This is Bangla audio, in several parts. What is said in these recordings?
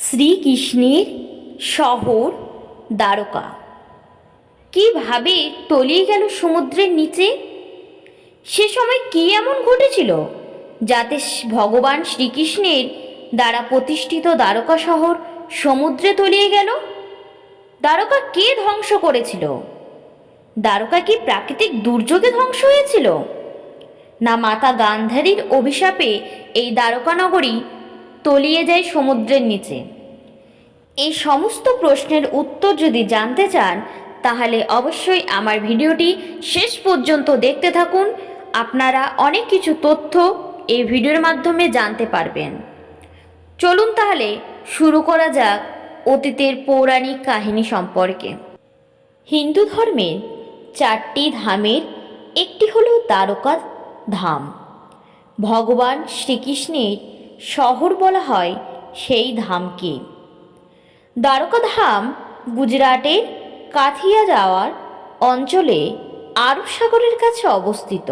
শ্রীকৃষ্ণের শহর দ্বারকা কিভাবে তলিয়ে গেল সমুদ্রের নিচে? সে সময় কি এমন ঘটেছিল যাতে ভগবান শ্রীকৃষ্ণের দ্বারা প্রতিষ্ঠিত দ্বারকা শহর সমুদ্রে তলিয়ে গেল? দ্বারকা কে ধ্বংস করেছিল? দ্বারকা কি প্রাকৃতিক দুর্যোগে ধ্বংস হয়েছিল, না মাতা গান্ধারীর অভিশাপে এই দ্বারকা নগরী তলিয়ে যায় সমুদ্রের নিচে? এই সমস্ত প্রশ্নের উত্তর যদি জানতে চান তাহলে অবশ্যই আমার ভিডিওটি শেষ পর্যন্ত দেখতে থাকুন। আপনারা অনেক কিছু তথ্য এই ভিডিওর মাধ্যমে জানতে পারবেন। চলুন তাহলে শুরু করা যাক অতীতের পৌরাণিক কাহিনী সম্পর্কে। হিন্দু ধর্মের 4টি ধামের একটি হলো দ্বারকা ধাম। ভগবান শ্রীকৃষ্ণের শহর বলা হয় সেই ধামকে। দ্বারকা ধাম গুজরাটের কাথিয়া যাওয়ার অঞ্চলে আরব সাগরের কাছে অবস্থিত।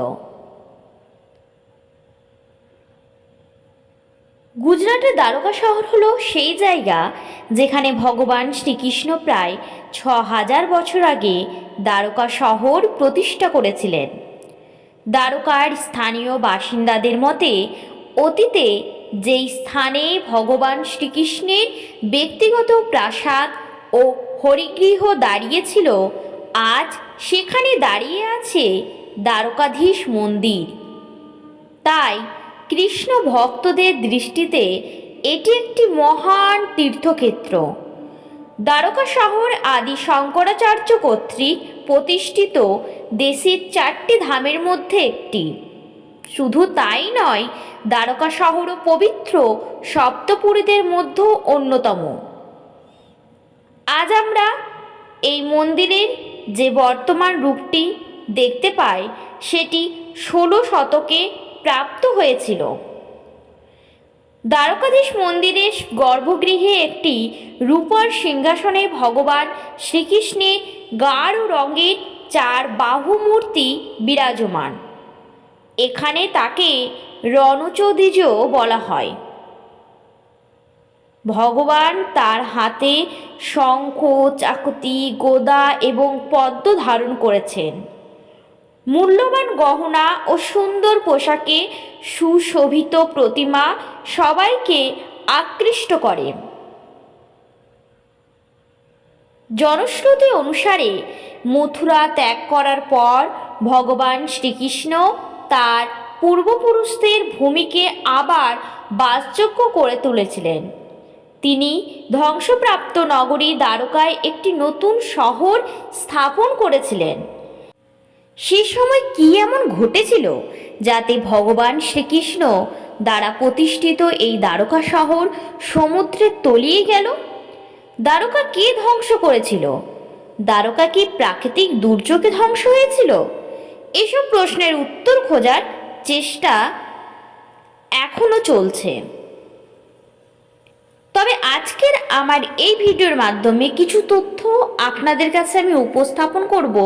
গুজরাটের দ্বারকা শহর হলো সেই জায়গা যেখানে ভগবান শ্রীকৃষ্ণ প্রায় 6000 বছর আগে দ্বারকা শহর প্রতিষ্ঠা করেছিলেন। দ্বারকার স্থানীয় বাসিন্দাদের মতে অতীতে যেই স্থানে ভগবান শ্রীকৃষ্ণের ব্যক্তিগত প্রাসাদ ও হরিগৃহ দাঁড়িয়েছিল, আজ সেখানে দাঁড়িয়ে আছে দ্বারকাধীশ মন্দির। তাই কৃষ্ণ ভক্তদের দৃষ্টিতে এটি একটি মহান তীর্থক্ষেত্র। দ্বারকা শহর আদি শঙ্করাচার্য কর্তৃক প্রতিষ্ঠিত দেশের 4টি ধামের মধ্যে একটি। শুধু তাই নয়, দ্বারকা শহরও পবিত্র সপ্তপুরীদের মধ্যে অন্যতম। আজ আমরা এই মন্দিরের যে বর্তমান রূপটি দেখতে পাই সেটি 16 শতকে প্রাপ্ত হয়েছিল। দ্বারকাধীশ মন্দিরের গর্ভগৃহে একটি রূপার সিংহাসনে ভগবান শ্রীকৃষ্ণের গাঢ় রঙের 4 বাহু মূর্তি বিরাজমান। এখানে তাকে রণচোদ্বিজ বলা হয়। ভগবান তার হাতে শঙ্খ, চাকতি, গদা এবং পদ্ম ধারণ করেছেন। মূল্যবান গহনা ও সুন্দর পোশাকে সুশোভিত প্রতিমা সবাইকে আকৃষ্ট করে। জনশ্রুতি অনুসারে মথুরা ত্যাগ করার পর ভগবান শ্রীকৃষ্ণ তার পূর্বপুরুষদের ভূমিকে আবার বাসযোগ্য করে তুলেছিলেন। তিনি ধ্বংসপ্রাপ্ত নগরী দ্বারকায় একটি নতুন শহর স্থাপন করেছিলেন। সে সময় কি এমন ঘটেছিল যাতে ভগবান শ্রীকৃষ্ণ দ্বারা প্রতিষ্ঠিত এই দ্বারকা শহর সমুদ্রে তলিয়ে গেল? দ্বারকা কে ধ্বংস করেছিল? দ্বারকা কি প্রাকৃতিক দুর্যোগে ধ্বংস হয়েছিল? এসব প্রশ্নের উত্তর খোঁজার চেষ্টা এখনো চলছে। তবে আজকের আমার এই ভিডিওর মাধ্যমে কিছু তথ্য আপনাদের কাছে আমি উপস্থাপন করব,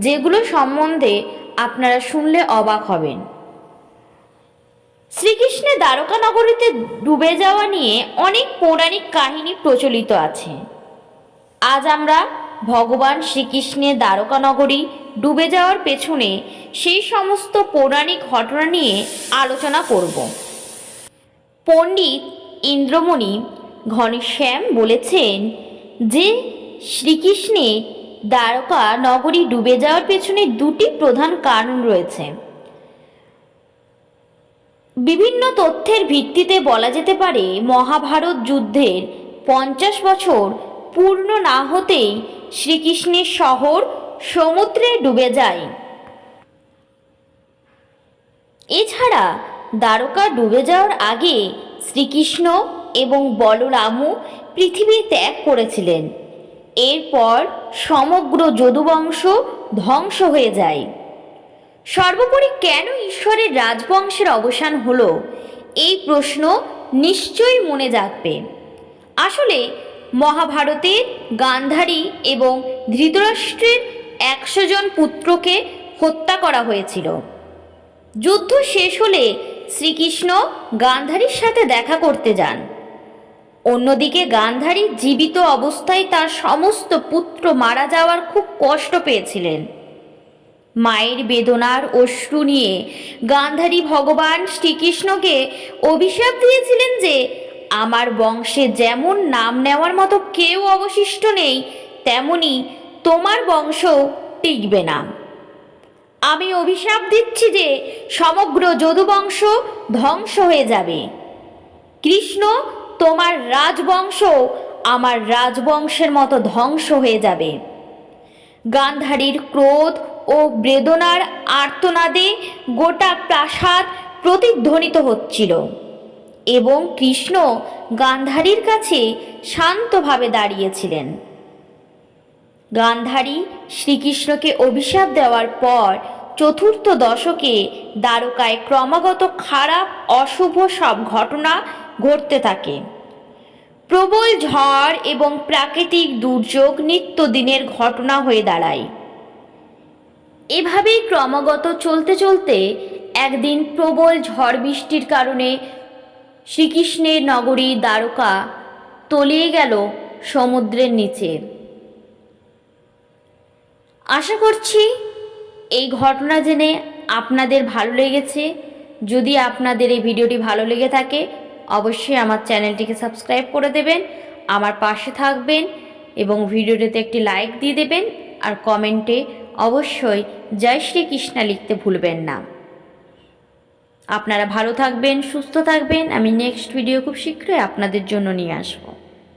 যেগুলো সম্বন্ধে আপনারা শুনলে অবাক হবেন। শ্রীকৃষ্ণের দ্বারকা নগরীতে ডুবে যাওয়া নিয়ে অনেক পৌরাণিক কাহিনী প্রচলিত আছে। আজ আমরা ভগবান শ্রীকৃষ্ণের দ্বারকা নগরী ডুবে যাওয়ার পেছনে সেই সমস্ত পৌরাণিক ঘটনা নিয়ে আলোচনা করব। পণ্ডিত ইন্দ্রমণি ঘনশ্যাম বলেছেন যে শ্রীকৃষ্ণের দ্বারকা নগরী ডুবে যাওয়ার পেছনে 2টি প্রধান কারণ রয়েছে। বিভিন্ন তথ্যের ভিত্তিতে বলা যেতে পারে মহাভারত যুদ্ধের 50 বছর পূর্ণ না হতেই শ্রীকৃষ্ণের শহর সমুদ্রে ডুবে যায়। এছাড়া দ্বারকা ডুবে যাওয়ার আগে শ্রীকৃষ্ণ এবং বলরামও পৃথিবী ত্যাগ করেছিলেন। এরপর সমগ্র যদুবংশ ধ্বংস হয়ে যায়। সর্বোপরি কেন ঈশ্বরের রাজবংশের অবসান হলো, এই প্রশ্ন নিশ্চয়ই মনে জাগবে। আসলে মহাভারতে গান্ধারী এবং ধৃতরাষ্ট্রের 100 জন পুত্রকে হত্যা করা হয়েছিল। যুদ্ধ শেষ হলে শ্রীকৃষ্ণ গান্ধারীর সাথে দেখা করতে যান। অন্যদিকে গান্ধারী জীবিত অবস্থায় তার সমস্ত পুত্র মারা যাওয়ার খুব কষ্ট পেয়েছিলেন। মায়ের বেদনার অশ্রু নিয়ে গান্ধারী ভগবান শ্রীকৃষ্ণকে অভিশাপ দিয়েছিলেন যে আমার বংশে যেমন নাম নেওয়ার মতো কেউ অবশিষ্ট নেই, তেমনি তোমার বংশ টিকবে না। আমি অভিশাপ দিচ্ছি যে সমগ্র যদুবংশ ধ্বংস হয়ে যাবে। কৃষ্ণ, তোমার রাজবংশ আমার রাজবংশের মতো ধ্বংস হয়ে যাবে। গান্ধারীর ক্রোধ ও বেদনার আর্তনাদে গোটা প্রাসাদ প্রতিধ্বনিত হচ্ছিল এবং কৃষ্ণ গান্ধারীর কাছে শান্তভাবে দাঁড়িয়েছিলেন। গান্ধারী শ্রীকৃষ্ণকে অভিশাপ দেওয়ার পর চতুর্থ দশকে দ্বারকায় ক্রমাগত খারাপ অশুভ সব ঘটনা ঘটতে থাকে। প্রবল ঝড় এবং প্রাকৃতিক দুর্যোগ নিত্যদিনের ঘটনা হয়ে দাঁড়ায়। এভাবেই ক্রমাগত চলতে চলতে একদিন প্রবল ঝড় বৃষ্টির কারণে শ্রীকৃষ্ণের নগরী দ্বারকা তলিয়ে গেল সমুদ্রের নিচে। আশা করছি এই ঘটনা জেনে আপনাদের ভালো লেগেছে। যদি আপনাদের এই ভিডিওটি ভালো লেগে থাকে অবশ্যই আমার চ্যানেলটিকে সাবস্ক্রাইব করে দেবেন, আমার পাশে থাকবেন এবং ভিডিওটিতে একটি লাইক দিয়ে দেবেন আর কমেন্টে অবশ্যই জয় শ্রীকৃষ্ণ লিখতে ভুলবেন না। আপনারা ভালো থাকবেন, সুস্থ থাকবেন। আমি নেক্সট ভিডিও খুব শীঘ্রই আপনাদের জন্য নিয়ে আসবো।